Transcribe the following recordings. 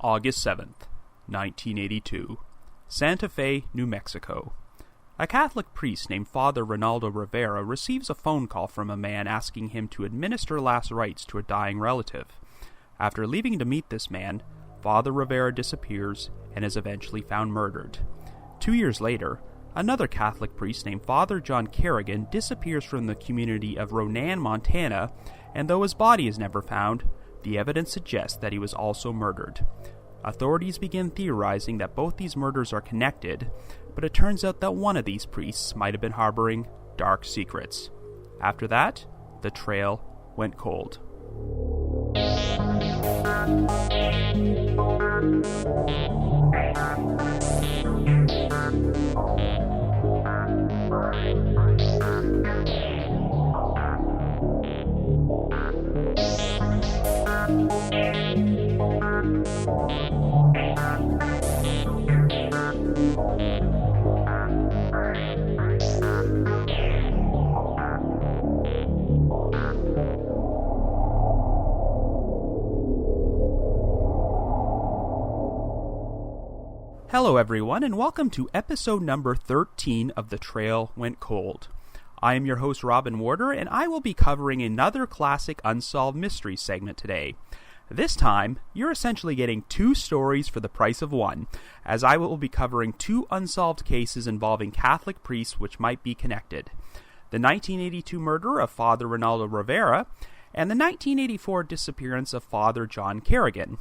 August 7th, 1982, Santa Fe, New Mexico. A Catholic priest named Father Ronaldo Rivera receives a phone call from a man asking him to administer last rites to a dying relative. After leaving to meet this man, Father Rivera disappears and is eventually found murdered. 2 years later, another Catholic priest named Father John Kerrigan disappears from the community of Ronan, Montana, and though his body is never found, the evidence suggests that he was also murdered. Authorities begin theorizing that both these murders are connected, but it turns out that one of these priests might have been harboring dark secrets. After that, the trail went cold. Hello everyone, and welcome to episode number 13 of The Trail Went Cold. I am your host Robin Warder, and I will be covering another classic Unsolved Mysteries segment today. This time, you're essentially getting two stories for the price of one, as I will be covering two unsolved cases involving Catholic priests which might be connected. The 1982 murder of Father Ronaldo Rivera, and the 1984 disappearance of Father John Kerrigan.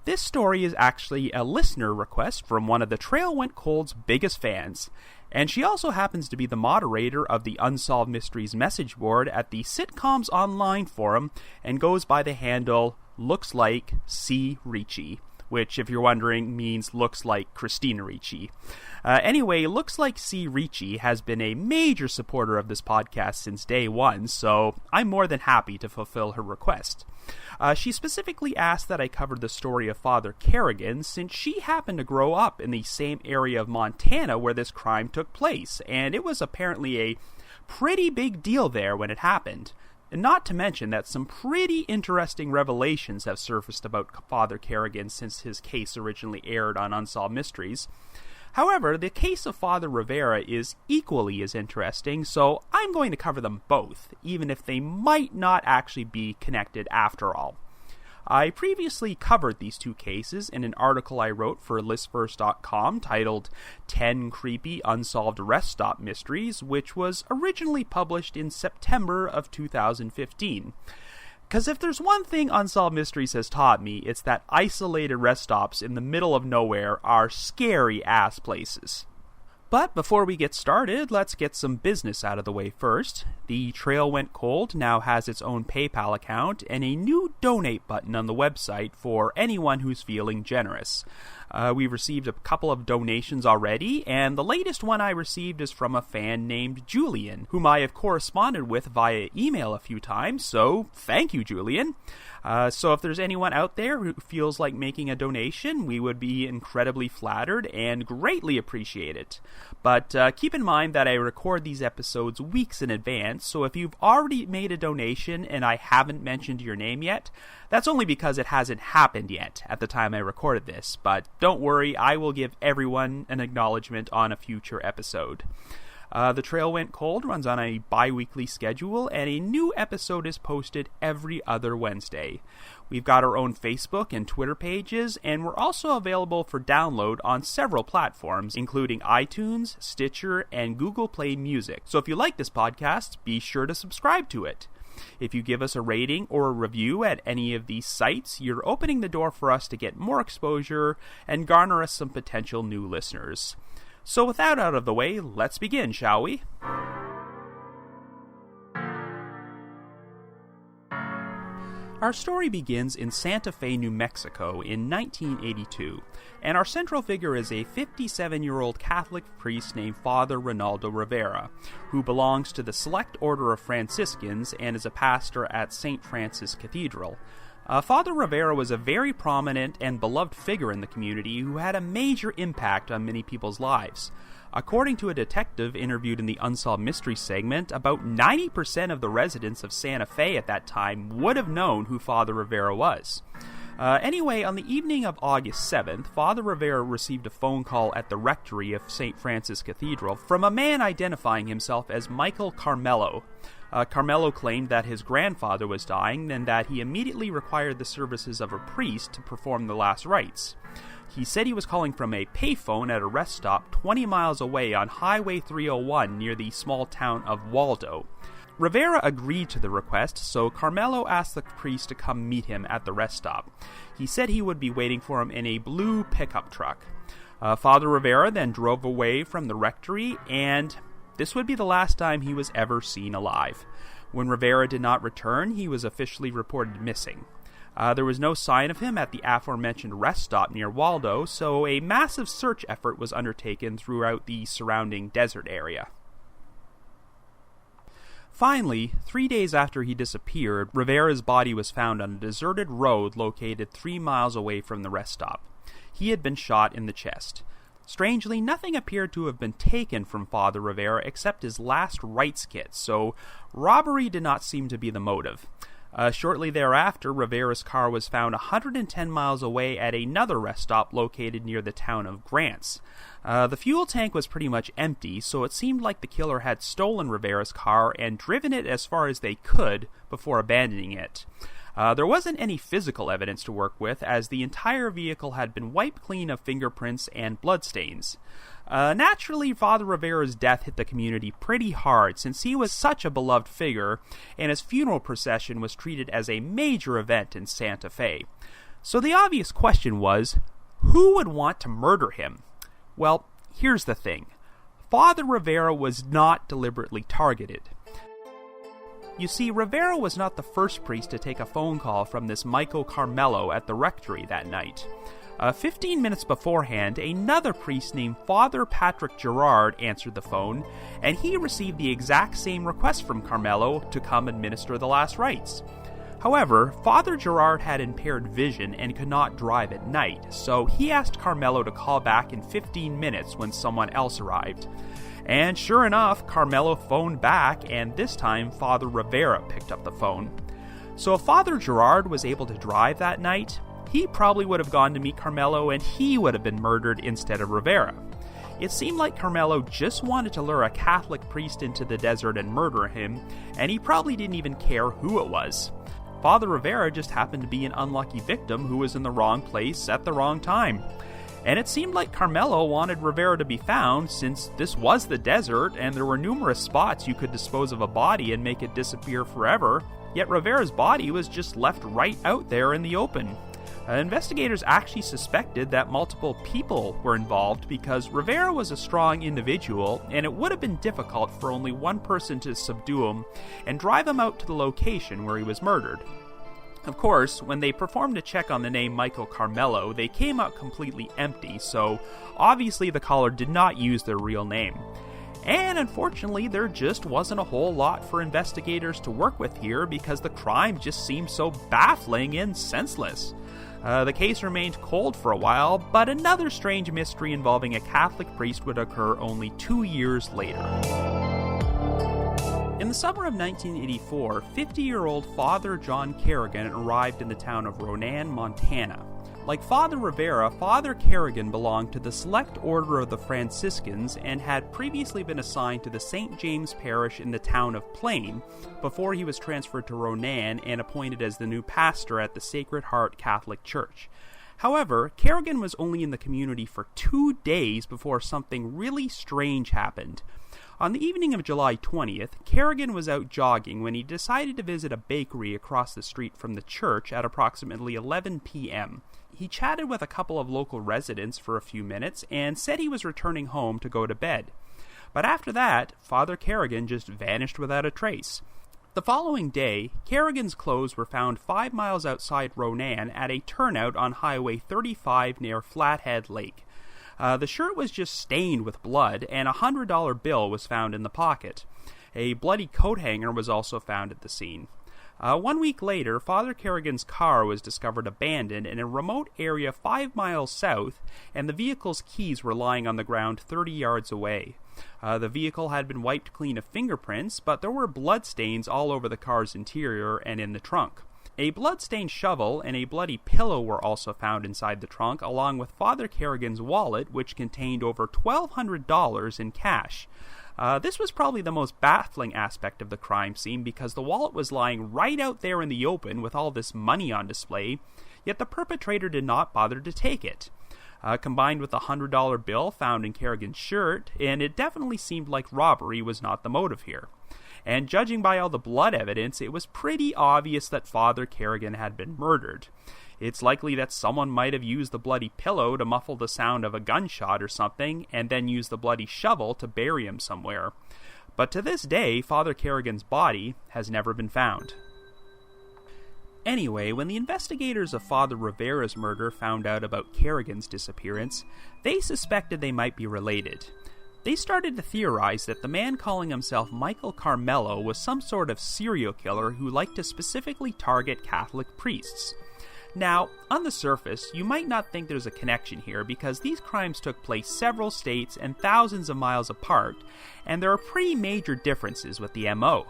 This story is actually a listener request from one of the Trail Went Cold's biggest fans, and she also happens to be the moderator of the Unsolved Mysteries message board at the Sitcoms Online forum and goes by the handle Looks Like C. Ricci, which, if you're wondering, means looks like Christina Ricci. Anyway, Looks Like C. Ricci has been a major supporter of this podcast since day one, so I'm more than happy to fulfill her request. She specifically asked that I cover the story of Father Kerrigan, since she happened to grow up in the same area of Montana where this crime took place, and it was apparently a pretty big deal there when it happened. And not to mention that some pretty interesting revelations have surfaced about Father Kerrigan since his case originally aired on Unsolved Mysteries. However, the case of Father Rivera is equally as interesting, so I'm going to cover them both, even if they might not actually be connected after all. I previously covered these two cases in an article I wrote for listverse.com titled 10 Creepy Unsolved Rest Stop Mysteries, which was originally published in September of 2015. Because if there's one thing Unsolved Mysteries has taught me, it's that isolated rest stops in the middle of nowhere are scary-ass places. But before we get started, let's get some business out of the way first. The Trail Went Cold now has its own PayPal account and a new donate button on the website for anyone who's feeling generous. We've received a couple of donations already, and the latest one I received is from a fan named Julian, whom I have corresponded with via email a few times, so thank you, Julian. So if there's anyone out there who feels like making a donation, we would be incredibly flattered and greatly appreciate it. But keep in mind that I record these episodes weeks in advance, so if you've already made a donation and I haven't mentioned your name yet, that's only because it hasn't happened yet at the time I recorded this. But don't worry, I will give everyone an acknowledgement on a future episode. The Trail Went Cold runs on a bi-weekly schedule, and a new episode is posted every other Wednesday. We've got our own Facebook and Twitter pages, and we're also available for download on several platforms, including iTunes, Stitcher, and Google Play Music. So if you like this podcast, be sure to subscribe to it. If you give us a rating or a review at any of these sites, you're opening the door for us to get more exposure and garner us some potential new listeners. So with that out of the way, let's begin, shall we? Our story begins in Santa Fe, New Mexico in 1982, and our central figure is a 57-year-old Catholic priest named Father Ronaldo Rivera, who belongs to the Select Order of Franciscans and is a pastor at St. Francis Cathedral. Father Rivera was a very prominent and beloved figure in the community who had a major impact on many people's lives. According to a detective interviewed in the Unsolved Mysteries segment, about 90% of the residents of Santa Fe at that time would have known who Father Rivera was. Anyway, on the evening of August 7th, Father Rivera received a phone call at the rectory of St. Francis Cathedral from a man identifying himself as Michael Carmelo. Carmelo claimed that his grandfather was dying and that he immediately required the services of a priest to perform the last rites. He said he was calling from a payphone at a rest stop 20 miles away on Highway 301 near the small town of Waldo. Rivera agreed to the request, so Carmelo asked the priest to come meet him at the rest stop. He said he would be waiting for him in a blue pickup truck. Father Rivera then drove away from the rectory, and this would be the last time he was ever seen alive. When Rivera did not return, he was officially reported missing. There was no sign of him at the aforementioned rest stop near Waldo, so a massive search effort was undertaken throughout the surrounding desert area. Finally, 3 days after he disappeared, Rivera's body was found on a deserted road located 3 miles away from the rest stop. He had been shot in the chest. Strangely, nothing appeared to have been taken from Father Rivera except his last rites kit, so robbery did not seem to be the motive. Shortly thereafter, Rivera's car was found 110 miles away at another rest stop located near the town of Grants. The fuel tank was pretty much empty, so it seemed like the killer had stolen Rivera's car and driven it as far as they could before abandoning it. There wasn't any physical evidence to work with, as the entire vehicle had been wiped clean of fingerprints and bloodstains. Naturally, Father Rivera's death hit the community pretty hard, since he was such a beloved figure, and his funeral procession was treated as a major event in Santa Fe. So the obvious question was, who would want to murder him? Well, here's the thing. Father Rivera was not deliberately targeted. You see, Rivera was not the first priest to take a phone call from this Michael Carmelo at the rectory that night. 15 minutes beforehand, another priest named Father Patrick Gerard answered the phone, and he received the exact same request from Carmelo to come administer the last rites. However, Father Gerard had impaired vision and could not drive at night, so he asked Carmelo to call back in 15 minutes when someone else arrived. And sure enough, Carmelo phoned back, and this time Father Rivera picked up the phone. So if Father Gerard was able to drive that night, he probably would have gone to meet Carmelo and he would have been murdered instead of Rivera. It seemed like Carmelo just wanted to lure a Catholic priest into the desert and murder him, and he probably didn't even care who it was. Father Rivera just happened to be an unlucky victim who was in the wrong place at the wrong time. And it seemed like Carmelo wanted Rivera to be found, since this was the desert and there were numerous spots you could dispose of a body and make it disappear forever, yet Rivera's body was just left right out there in the open. Investigators actually suspected that multiple people were involved because Rivera was a strong individual, and it would have been difficult for only one person to subdue him and drive him out to the location where he was murdered. Of course, when they performed a check on the name Michael Carmelo, they came out completely empty, so obviously the caller did not use their real name. And unfortunately, there just wasn't a whole lot for investigators to work with here because the crime just seemed so baffling and senseless. The case remained cold for a while, but another strange mystery involving a Catholic priest would occur only 2 years later. In the summer of 1984, 50-year-old Father John Kerrigan arrived in the town of Ronan, Montana. Like Father Rivera, Father Kerrigan belonged to the Select Order of the Franciscans and had previously been assigned to the St. James Parish in the town of Plain before he was transferred to Ronan and appointed as the new pastor at the Sacred Heart Catholic Church. However, Kerrigan was only in the community for 2 days before something really strange happened. On the evening of July 20th, Kerrigan was out jogging when he decided to visit a bakery across the street from the church at approximately 11 p.m. He chatted with a couple of local residents for a few minutes and said he was returning home to go to bed. But after that, Father Kerrigan just vanished without a trace. The following day, Kerrigan's clothes were found 5 miles outside Ronan at a turnout on Highway 35 near Flathead Lake. The shirt was just stained with blood, and a $100 bill was found in the pocket. A bloody coat hanger was also found at the scene. 1 week later, Father Kerrigan's car was discovered abandoned in a remote area 5 miles south, and the vehicle's keys were lying on the ground 30 yards away. The vehicle had been wiped clean of fingerprints, but there were bloodstains all over the car's interior and in the trunk. A blood-stained shovel and a bloody pillow were also found inside the trunk, along with Father Kerrigan's wallet, which contained over $1,200 in cash. This was probably the most baffling aspect of the crime scene because the wallet was lying right out there in the open with all this money on display, yet the perpetrator did not bother to take it. Combined with the $100 bill found in Kerrigan's shirt, and it definitely seemed like robbery was not the motive here. And judging by all the blood evidence, it was pretty obvious that Father Kerrigan had been murdered. It's likely that someone might have used the bloody pillow to muffle the sound of a gunshot or something, and then used the bloody shovel to bury him somewhere. But to this day, Father Kerrigan's body has never been found. Anyway, when the investigators of Father Rivera's murder found out about Kerrigan's disappearance, they suspected they might be related. They started to theorize that the man calling himself Michael Carmelo was some sort of serial killer who liked to specifically target Catholic priests. Now, on the surface, you might not think there's a connection here because these crimes took place several states and thousands of miles apart, and there are pretty major differences with the MO.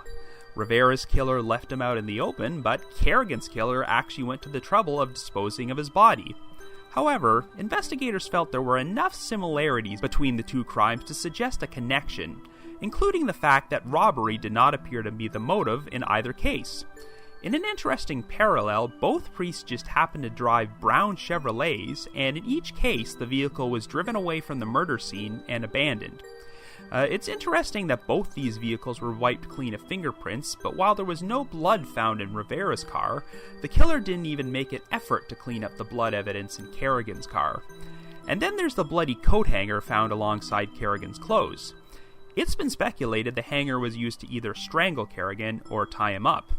Rivera's killer left him out in the open, but Kerrigan's killer actually went to the trouble of disposing of his body. However, investigators felt there were enough similarities between the two crimes to suggest a connection, including the fact that robbery did not appear to be the motive in either case. In an interesting parallel, both priests just happened to drive brown Chevrolets, and in each case the vehicle was driven away from the murder scene and abandoned. It's interesting that both these vehicles were wiped clean of fingerprints, but while there was no blood found in Rivera's car, the killer didn't even make an effort to clean up the blood evidence in Kerrigan's car. And then there's the bloody coat hanger found alongside Kerrigan's clothes. It's been speculated the hanger was used to either strangle Kerrigan or tie him up.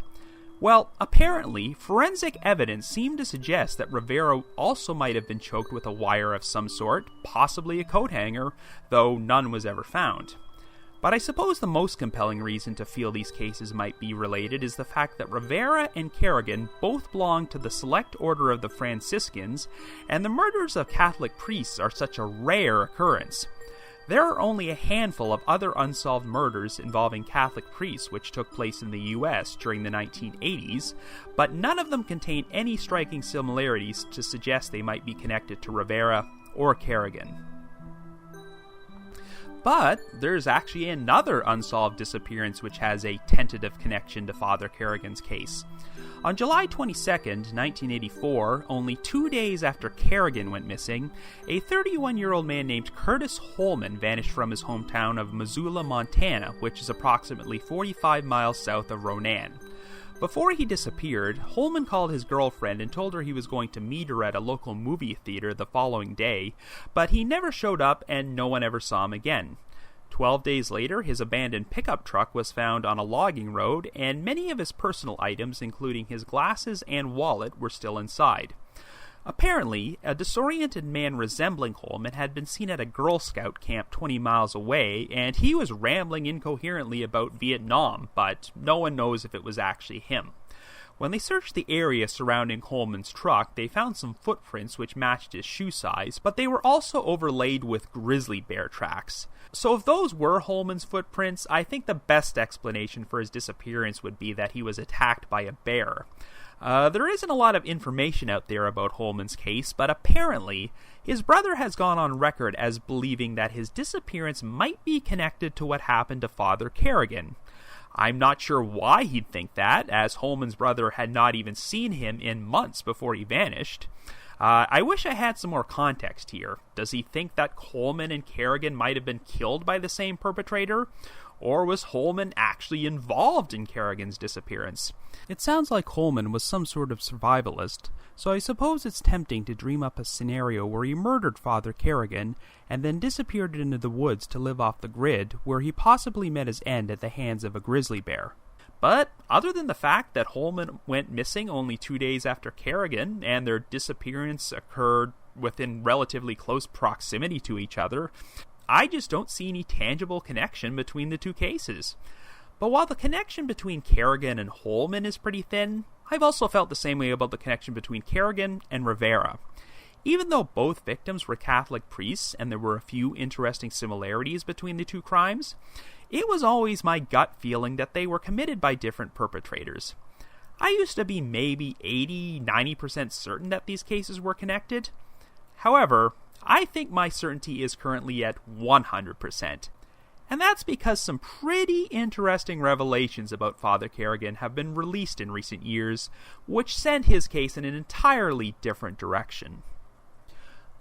Well, apparently, forensic evidence seemed to suggest that Rivera also might have been choked with a wire of some sort, possibly a coat hanger, though none was ever found. But I suppose the most compelling reason to feel these cases might be related is the fact that Rivera and Kerrigan both belong to the Select Order of the Franciscans, and the murders of Catholic priests are such a rare occurrence. There are only a handful of other unsolved murders involving Catholic priests which took place in the US during the 1980s, but none of them contain any striking similarities to suggest they might be connected to Rivera or Kerrigan. But there's actually another unsolved disappearance which has a tentative connection to Father Kerrigan's case. On July 22, 1984, only 2 days after Kerrigan went missing, a 31-year-old man named Curtis Holman vanished from his hometown of Missoula, Montana, which is approximately 45 miles south of Ronan. Before he disappeared, Holman called his girlfriend and told her he was going to meet her at a local movie theater the following day, but he never showed up and no one ever saw him again. 12 days later, his abandoned pickup truck was found on a logging road, and many of his personal items, including his glasses and wallet, were still inside. Apparently, a disoriented man resembling Holman had been seen at a Girl Scout camp 20 miles away, and he was rambling incoherently about Vietnam, but no one knows if it was actually him. When they searched the area surrounding Holman's truck, they found some footprints which matched his shoe size, but they were also overlaid with grizzly bear tracks. So if those were Holman's footprints, I think the best explanation for his disappearance would be that he was attacked by a bear. There isn't a lot of information out there about Holman's case, but apparently his brother has gone on record as believing that his disappearance might be connected to what happened to Father Kerrigan. I'm not sure why he'd think that, as Holman's brother had not even seen him in months before he vanished. I wish I had some more context here. Does he think that Holman and Kerrigan might have been killed by the same perpetrator? Or was Holman actually involved in Kerrigan's disappearance? It sounds like Holman was some sort of survivalist, so I suppose it's tempting to dream up a scenario where he murdered Father Kerrigan and then disappeared into the woods to live off the grid, where he possibly met his end at the hands of a grizzly bear. But other than the fact that Holman went missing only 2 days after Kerrigan, and their disappearance occurred within relatively close proximity to each other, I just don't see any tangible connection between the two cases. But while the connection between Kerrigan and Holman is pretty thin, I've also felt the same way about the connection between Kerrigan and Rivera. Even though both victims were Catholic priests and there were a few interesting similarities between the two crimes, it was always my gut feeling that they were committed by different perpetrators. I used to be maybe 80-90% certain that these cases were connected. However, I think my certainty is currently at 100%. And that's because some pretty interesting revelations about Father Kerrigan have been released in recent years, which sent his case in an entirely different direction.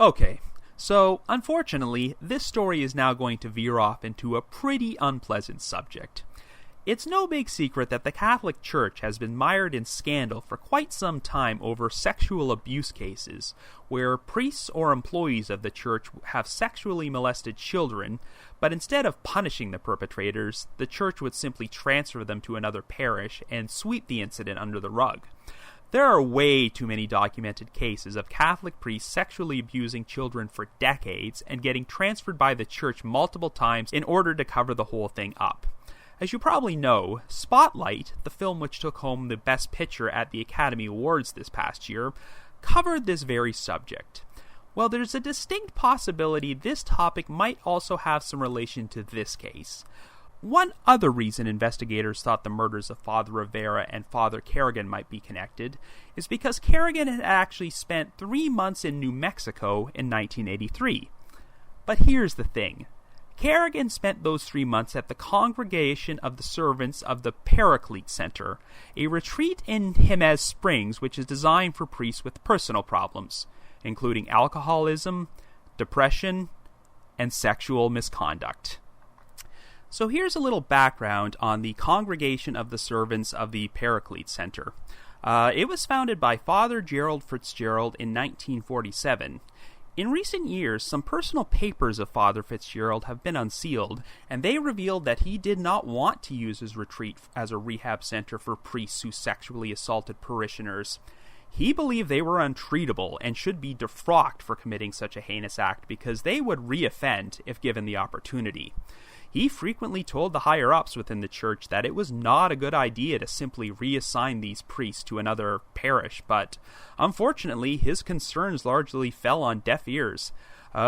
Okay, so unfortunately, this story is now going to veer off into a pretty unpleasant subject. It's no big secret that the Catholic Church has been mired in scandal for quite some time over sexual abuse cases, where priests or employees of the church have sexually molested children, but instead of punishing the perpetrators, the church would simply transfer them to another parish and sweep the incident under the rug. There are way too many documented cases of Catholic priests sexually abusing children for decades and getting transferred by the church multiple times in order to cover the whole thing up. As you probably know, Spotlight, the film which took home the Best Picture at the Academy Awards this past year, covered this very subject. Well, there's a distinct possibility this topic might also have some relation to this case. One other reason investigators thought the murders of Father Rivera and Father Kerrigan might be connected is because Kerrigan had actually spent 3 months in New Mexico in 1983. But here's the thing. Kerrigan spent those 3 months at the Congregation of the Servants of the Paraclete Center, a retreat in Jemez Springs which is designed for priests with personal problems, including alcoholism, depression, and sexual misconduct. So here's a little background on the Congregation of the Servants of the Paraclete Center. It was founded by Father Gerald Fitzgerald in 1947. In recent years, some personal papers of Father Fitzgerald have been unsealed, and they revealed that he did not want to use his retreat as a rehab center for priests who sexually assaulted parishioners. He believed they were untreatable and should be defrocked for committing such a heinous act because they would re-offend if given the opportunity. He frequently told the higher-ups within the church that it was not a good idea to simply reassign these priests to another parish, but unfortunately his concerns largely fell on deaf ears.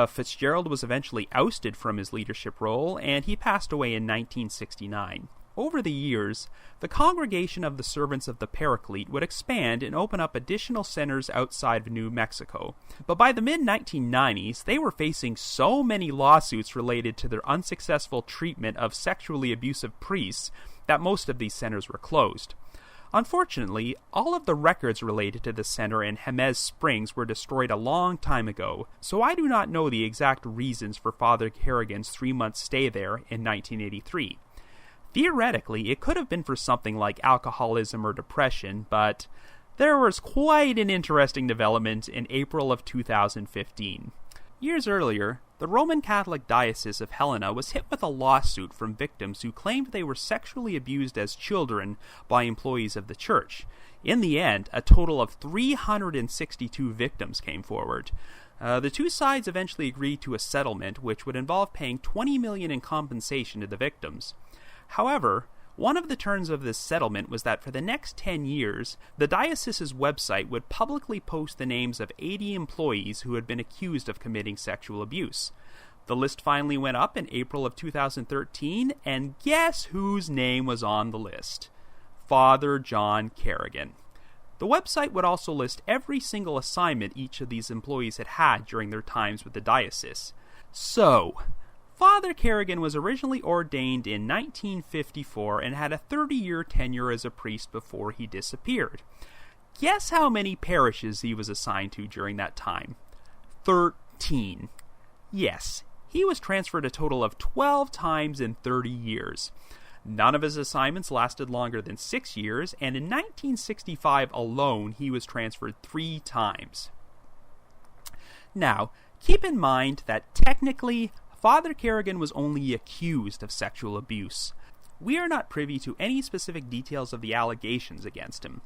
Fitzgerald was eventually ousted from his leadership role, and he passed away in 1969. Over the years, the Congregation of the Servants of the Paraclete would expand and open up additional centers outside of New Mexico. But by the mid-1990s, they were facing so many lawsuits related to their unsuccessful treatment of sexually abusive priests that most of these centers were closed. Unfortunately, all of the records related to the center in Jemez Springs were destroyed a long time ago, so I do not know the exact reasons for Father Kerrigan's 3-month stay there in 1983. Theoretically, it could have been for something like alcoholism or depression, but there was quite an interesting development in April of 2015. Years earlier, the Roman Catholic Diocese of Helena was hit with a lawsuit from victims who claimed they were sexually abused as children by employees of the church. In the end, a total of 362 victims came forward. The two sides eventually agreed to a settlement which would involve paying $20 million in compensation to the victims. However, one of the terms of this settlement was that for the next 10 years, the diocese's website would publicly post the names of 80 employees who had been accused of committing sexual abuse. The list finally went up in April of 2013, and guess whose name was on the list? Father John Kerrigan. The website would also list every single assignment each of these employees had had during their times with the diocese. So, Father Kerrigan was originally ordained in 1954 and had a 30-year tenure as a priest before he disappeared. Guess how many parishes he was assigned to during that time? 13. Yes, he was transferred a total of 12 times in 30 years. None of his assignments lasted longer than 6 years, and in 1965 alone, he was transferred 3 times. Now, keep in mind that technically, Father Kerrigan was only accused of sexual abuse. We are not privy to any specific details of the allegations against him.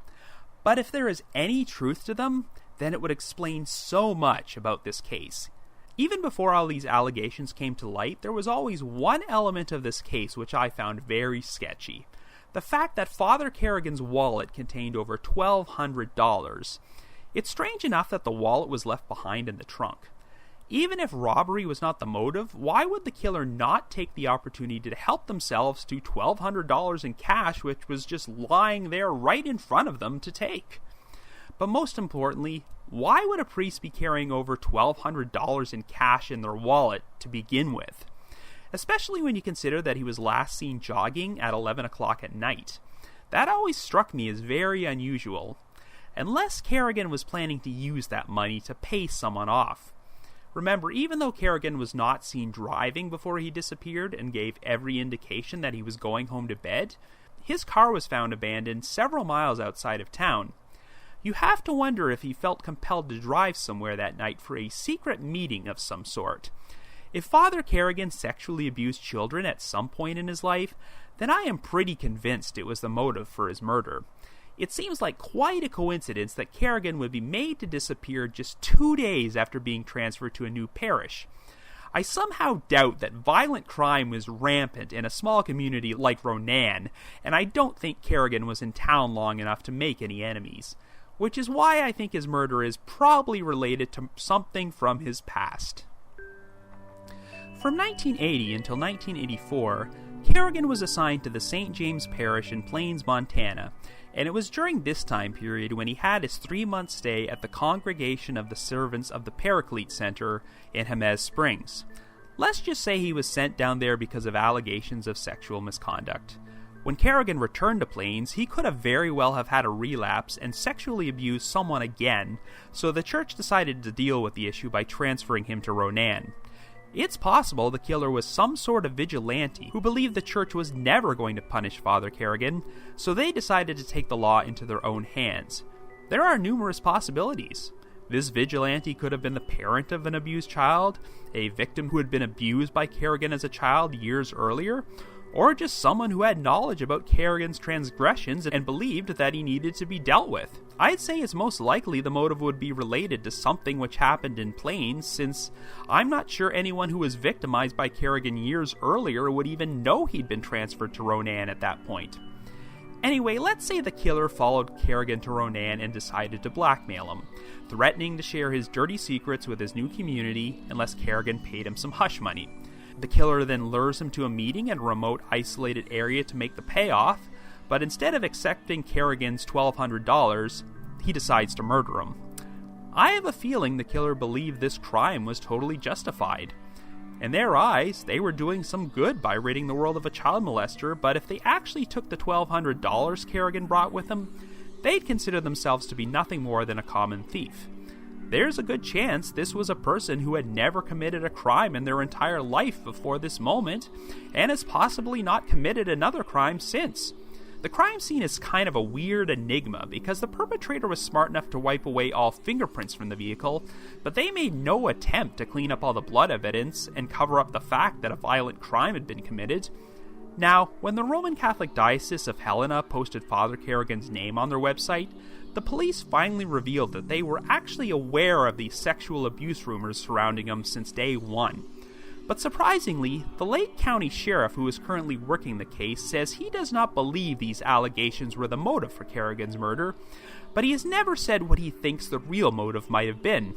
But if there is any truth to them, then it would explain so much about this case. Even before all these allegations came to light, there was always one element of this case which I found very sketchy. The fact that Father Kerrigan's wallet contained over $1,200. It's strange enough that the wallet was left behind in the trunk. Even if robbery was not the motive, why would the killer not take the opportunity to help themselves to $1,200 in cash, which was just lying there right in front of them to take? But most importantly, why would a priest be carrying over $1,200 in cash in their wallet to begin with? Especially when you consider that he was last seen jogging at 11 o'clock at night. That always struck me as very unusual. Unless Kerrigan was planning to use that money to pay someone off. Remember, even though Kerrigan was not seen driving before he disappeared and gave every indication that he was going home to bed, his car was found abandoned several miles outside of town. You have to wonder if he felt compelled to drive somewhere that night for a secret meeting of some sort. If Father Kerrigan sexually abused children at some point in his life, then I am pretty convinced it was the motive for his murder. It seems like quite a coincidence that Kerrigan would be made to disappear just 2 days after being transferred to a new parish. I somehow doubt that violent crime was rampant in a small community like Ronan, and I don't think Kerrigan was in town long enough to make any enemies, which is why I think his murder is probably related to something from his past. From 1980 until 1984, Kerrigan was assigned to the St. James Parish in Plains, Montana, and it was during this time period when he had his 3-month stay at the Congregation of the Servants of the Paraclete Center in Jemez Springs. Let's just say he was sent down there because of allegations of sexual misconduct. When Kerrigan returned to Plains, he could have very well have had a relapse and sexually abused someone again, so the church decided to deal with the issue by transferring him to Ronan. It's possible the killer was some sort of vigilante who believed the church was never going to punish Father Kerrigan, so they decided to take the law into their own hands. There are numerous possibilities. This vigilante could have been the parent of an abused child, a victim who had been abused by Kerrigan as a child years earlier, or just someone who had knowledge about Kerrigan's transgressions and believed that he needed to be dealt with. I'd say it's most likely the motive would be related to something which happened in Plains, since I'm not sure anyone who was victimized by Kerrigan years earlier would even know he'd been transferred to Ronan at that point. Anyway, let's say the killer followed Kerrigan to Ronan and decided to blackmail him, threatening to share his dirty secrets with his new community unless Kerrigan paid him some hush money. The killer then lures him to a meeting in a remote, isolated area to make the payoff, but instead of accepting Kerrigan's $1,200, he decides to murder him. I have a feeling the killer believed this crime was totally justified. In their eyes, they were doing some good by ridding the world of a child molester, but if they actually took the $1,200 Kerrigan brought with him, they'd consider themselves to be nothing more than a common thief. There's a good chance this was a person who had never committed a crime in their entire life before this moment, and has possibly not committed another crime since. The crime scene is kind of a weird enigma because the perpetrator was smart enough to wipe away all fingerprints from the vehicle, but they made no attempt to clean up all the blood evidence and cover up the fact that a violent crime had been committed. Now, when the Roman Catholic Diocese of Helena posted Father Kerrigan's name on their website, the police finally revealed that they were actually aware of the sexual abuse rumors surrounding him since day one. But surprisingly, the Lake County Sheriff who is currently working the case says he does not believe these allegations were the motive for Kerrigan's murder, but he has never said what he thinks the real motive might have been.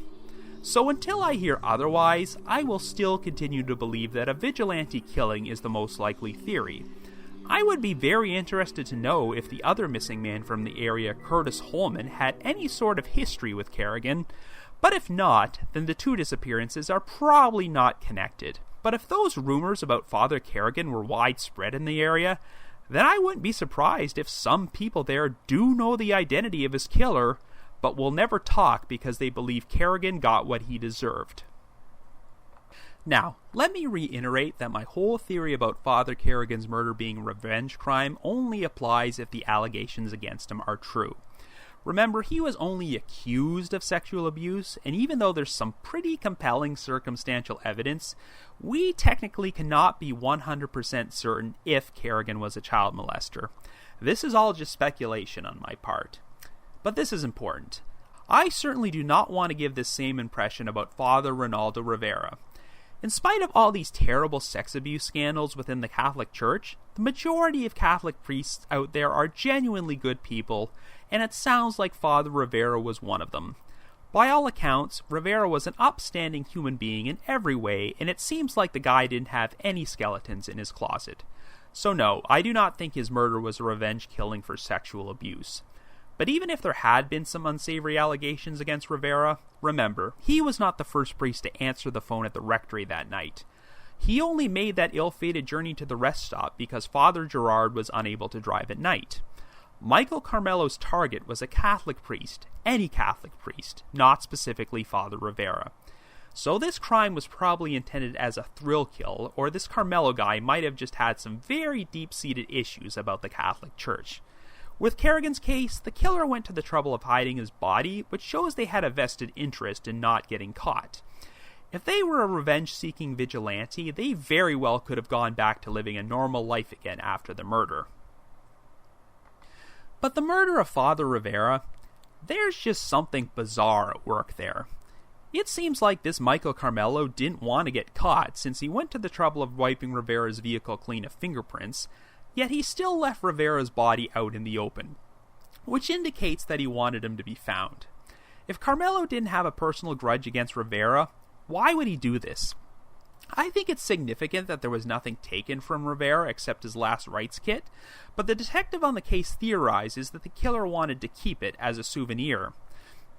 So until I hear otherwise, I will still continue to believe that a vigilante killing is the most likely theory. I would be very interested to know if the other missing man from the area, Curtis Holman, had any sort of history with Kerrigan, but if not, then the two disappearances are probably not connected. But if those rumors about Father Kerrigan were widespread in the area, then I wouldn't be surprised if some people there do know the identity of his killer, but will never talk because they believe Kerrigan got what he deserved. Now, let me reiterate that my whole theory about Father Kerrigan's murder being a revenge crime only applies if the allegations against him are true. Remember, he was only accused of sexual abuse, and even though there's some pretty compelling circumstantial evidence, we technically cannot be 100% certain if Kerrigan was a child molester. This is all just speculation on my part. But this is important. I certainly do not want to give this same impression about Father Ronaldo Rivera. In spite of all these terrible sex abuse scandals within the Catholic Church, the majority of Catholic priests out there are genuinely good people, and it sounds like Father Rivera was one of them. By all accounts, Rivera was an upstanding human being in every way, and it seems like the guy didn't have any skeletons in his closet. So no, I do not think his murder was a revenge killing for sexual abuse. But even if there had been some unsavory allegations against Rivera, remember, he was not the first priest to answer the phone at the rectory that night. He only made that ill-fated journey to the rest stop because Father Gerard was unable to drive at night. Michael Carmelo's target was a Catholic priest, any Catholic priest, not specifically Father Rivera. So this crime was probably intended as a thrill kill, or this Carmelo guy might have just had some very deep-seated issues about the Catholic Church. With Kerrigan's case, the killer went to the trouble of hiding his body, which shows they had a vested interest in not getting caught. If they were a revenge-seeking vigilante, they very well could have gone back to living a normal life again after the murder. But the murder of Father Rivera, there's just something bizarre at work there. It seems like this Michael Carmelo didn't want to get caught since he went to the trouble of wiping Rivera's vehicle clean of fingerprints, yet he still left Rivera's body out in the open, which indicates that he wanted him to be found. If Carmelo didn't have a personal grudge against Rivera, why would he do this? I think it's significant that there was nothing taken from Rivera except his last rites kit, but the detective on the case theorizes that the killer wanted to keep it as a souvenir.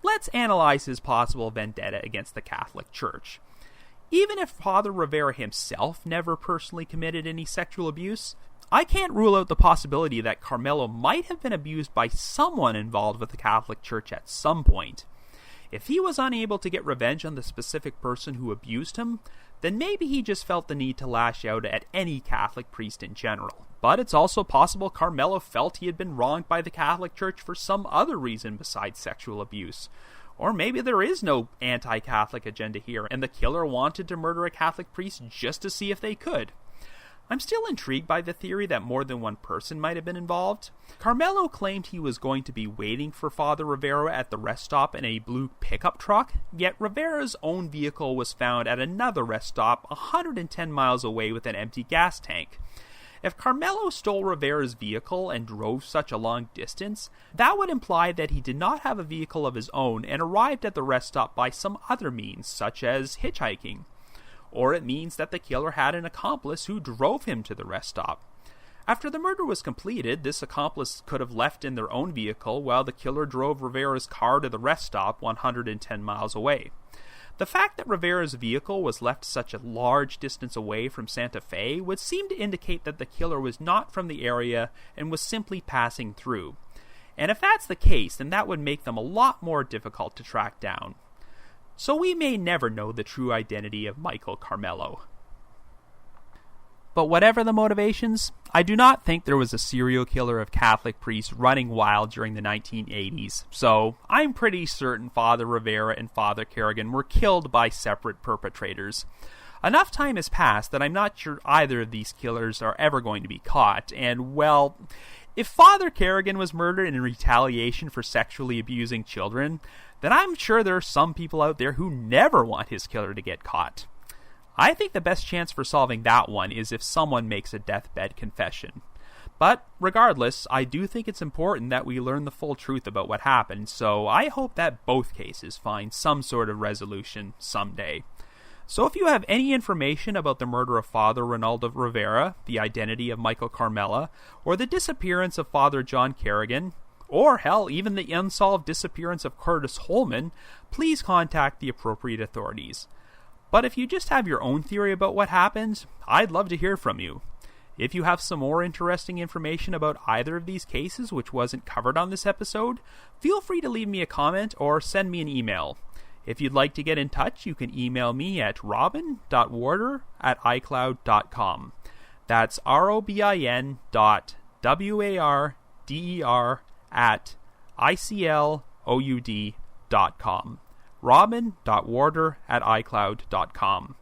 Let's analyze his possible vendetta against the Catholic Church. Even if Father Rivera himself never personally committed any sexual abuse, I can't rule out the possibility that Carmelo might have been abused by someone involved with the Catholic Church at some point. If he was unable to get revenge on the specific person who abused him, then maybe he just felt the need to lash out at any Catholic priest in general. But it's also possible Carmelo felt he had been wronged by the Catholic Church for some other reason besides sexual abuse. Or maybe there is no anti-Catholic agenda here, and the killer wanted to murder a Catholic priest just to see if they could. I'm still intrigued by the theory that more than one person might have been involved. Carmelo claimed he was going to be waiting for Father Rivera at the rest stop in a blue pickup truck, yet Rivera's own vehicle was found at another rest stop 110 miles away with an empty gas tank. If Carmelo stole Rivera's vehicle and drove such a long distance, that would imply that he did not have a vehicle of his own and arrived at the rest stop by some other means, such as hitchhiking. Or it means that the killer had an accomplice who drove him to the rest stop. After the murder was completed, this accomplice could have left in their own vehicle while the killer drove Rivera's car to the rest stop 110 miles away. The fact that Rivera's vehicle was left such a large distance away from Santa Fe would seem to indicate that the killer was not from the area and was simply passing through. And if that's the case, then that would make them a lot more difficult to track down. So we may never know the true identity of Michael Carmelo. But whatever the motivations, I do not think there was a serial killer of Catholic priests running wild during the 1980s, so I'm pretty certain Father Rivera and Father Kerrigan were killed by separate perpetrators. Enough time has passed that I'm not sure either of these killers are ever going to be caught, and well, if Father Kerrigan was murdered in retaliation for sexually abusing children, then I'm sure there are some people out there who never want his killer to get caught. I think the best chance for solving that one is if someone makes a deathbed confession. But regardless, I do think it's important that we learn the full truth about what happened, so I hope that both cases find some sort of resolution someday. So if you have any information about the murder of Father Ronaldo Rivera, the identity of Michael Carmelo, or the disappearance of Father John Kerrigan, or hell, even the unsolved disappearance of Curtis Holman, please contact the appropriate authorities. But if you just have your own theory about what happened, I'd love to hear from you. If you have some more interesting information about either of these cases which wasn't covered on this episode, feel free to leave me a comment or send me an email. If you'd like to get in touch, you can email me at robin.warder@icloud.com. That's robin.warder@icloud.com. robin.warder@icloud.com.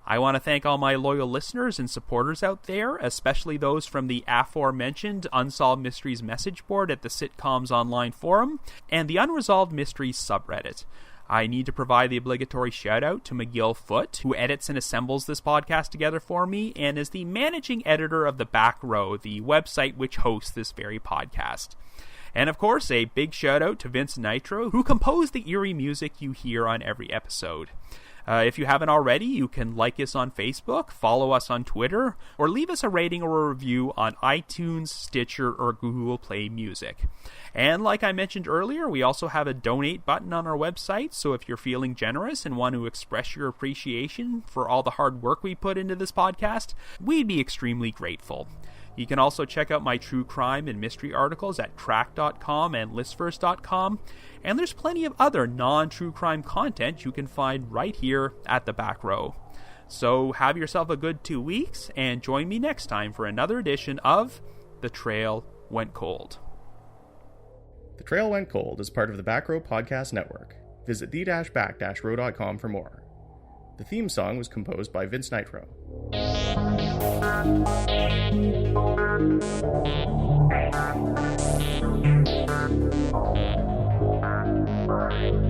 I want to thank all my loyal listeners and supporters out there, especially those from the aforementioned Unsolved Mysteries message board at the Sitcoms Online Forum and the Unresolved Mysteries subreddit. I need to provide the obligatory shout-out to McGill Foote, who edits and assembles this podcast together for me and is the managing editor of The Back Row, the website which hosts this very podcast. And of course, a big shout out to Vince Nitro, who composed the eerie music you hear on every episode. If you haven't already, you can like us on Facebook, follow us on Twitter, or leave us a rating or a review on iTunes, Stitcher, or Google Play Music. And like I mentioned earlier, we also have a donate button on our website, so if you're feeling generous and want to express your appreciation for all the hard work we put into this podcast, we'd be extremely grateful. You can also check out my true crime and mystery articles at crack.com and listverse.com, and there's plenty of other non-true crime content you can find right here at the back row. So have yourself a good 2 weeks, and join me next time for another edition of The Trail Went Cold. The Trail Went Cold is part of the Back Row Podcast Network. Visit the-back-row.com for more. The theme song was composed by Vince Nitro. Thank you.